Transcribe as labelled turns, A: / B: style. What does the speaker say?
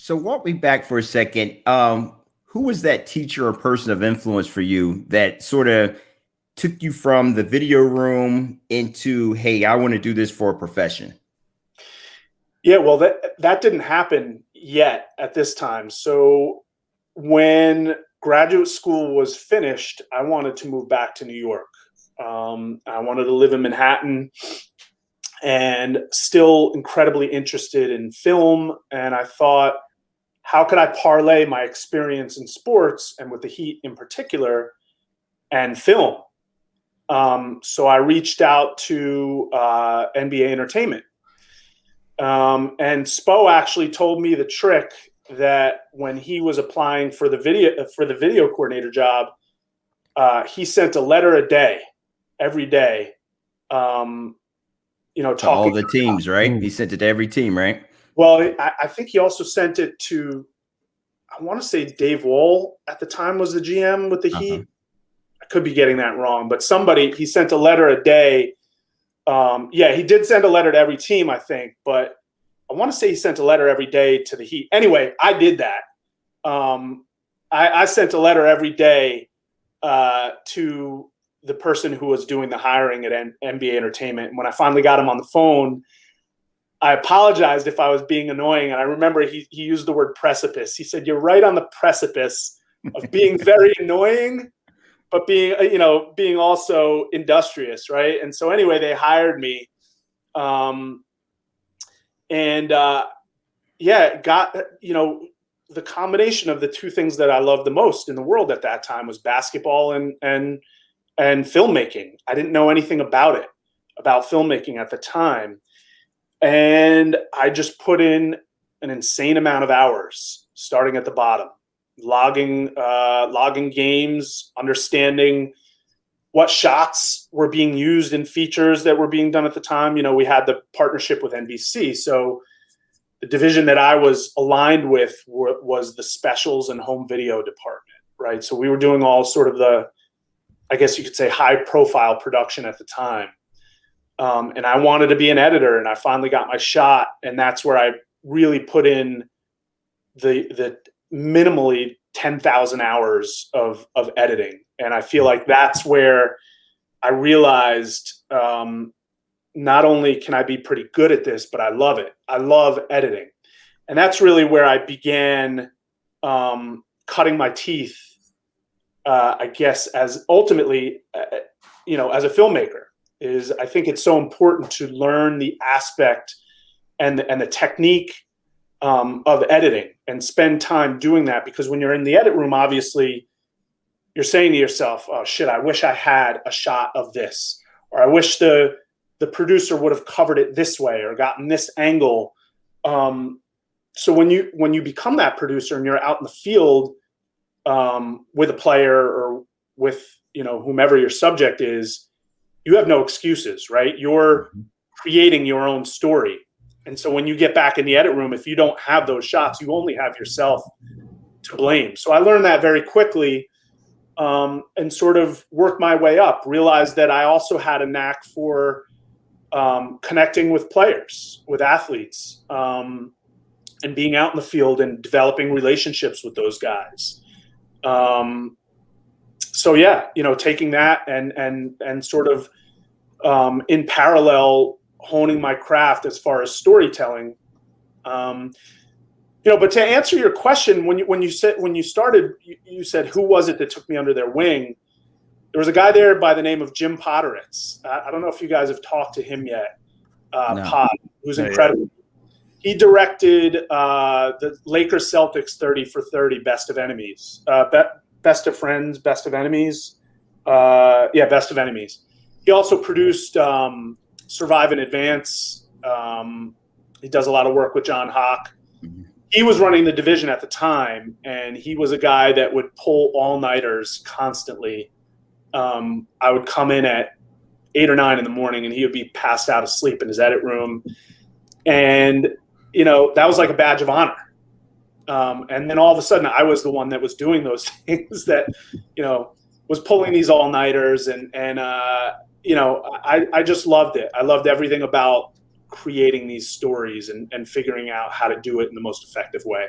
A: So walk me back for a second. Who was that teacher or person of influence for you that sort of took you from the video room into, hey, I want to do this for a profession?
B: Yeah, well, that didn't happen yet at this time. So when graduate school was finished, I wanted to move back to New York. I wanted to live in Manhattan, and still incredibly interested in film. And I thought, how could I parlay my experience in sports and with the Heat in particular and film? So I reached out to NBA Entertainment. And Spo actually told me the trick that when he was applying for the video coordinator job, he sent a letter a day, every day.
A: To all
B: Talking.
A: the teams, right? He sent it to every team, right?
B: Well, I think he also sent it to, I want to say Dave Wall at the time was the GM with the
A: Uh-huh.
B: Heat. I could be getting that wrong, but he sent a letter a day. Yeah, he did send a letter to every team, I think, but I want to say he sent a letter every day to the Heat. Anyway, I did that. I sent a letter every day to the person who was doing the hiring at NBA Entertainment. And when I finally got him on the phone, I apologized if I was being annoying. And I remember he used the word precipice. He said, "You're right on the precipice of being very annoying, but being also industrious." Right. And so anyway, they hired me. Got, the combination of the two things that I loved the most in the world at that time was basketball and filmmaking. I didn't know anything about filmmaking at the time. And I just put in an insane amount of hours, starting at the bottom, logging games, understanding what shots were being used in features that were being done at the time. We had the partnership with NBC. So the division that I was aligned with was the specials and home video department, right? So we were doing all sort of the, I guess you could say, high profile production at the time. And I wanted to be an editor, and I finally got my shot. And that's where I really put in the minimally 10,000 hours of editing. And I feel like that's where I realized not only can I be pretty good at this, but I love it. I love editing. And that's really where I began cutting my teeth, I guess, as ultimately, as a filmmaker. I think it's so important to learn the aspect and the technique of editing and spend time doing that, because when you're in the edit room, obviously you're saying to yourself, "Oh shit, I wish I had a shot of this," or "I wish the producer would have covered it this way or gotten this angle." So when you become that producer and you're out in the field with a player or with whomever your subject is, you have no excuses, right? You're creating your own story. And so when you get back in the edit room, if you don't have those shots, you only have yourself to blame. So I learned that very quickly, and sort of worked my way up, realized that I also had a knack for connecting with players, with athletes, and being out in the field and developing relationships with those guys. So yeah, taking that and sort of in parallel honing my craft as far as storytelling. But to answer your question, when you started, you said, who was it that took me under their wing? There was a guy there by the name of Jim Podderitz. I don't know if you guys have talked to him yet.
A: No.
B: Pod, who's incredible. He directed the Lakers Celtics 30 for 30 Best of Enemies. Best of Friends, Best of Enemies. Best of Enemies. He also produced Survive and Advance. He does a lot of work with John Hawk.
A: Mm-hmm.
B: He was running the division at the time, and he was a guy that would pull all-nighters constantly. I would come in at 8 or 9 in the morning, and he would be passed out asleep in his edit room. And, that was like a badge of honor. And then all of a sudden I was the one that was doing those things that, was pulling these all-nighters. And I just loved it. I loved everything about creating these stories and figuring out how to do it in the most effective way.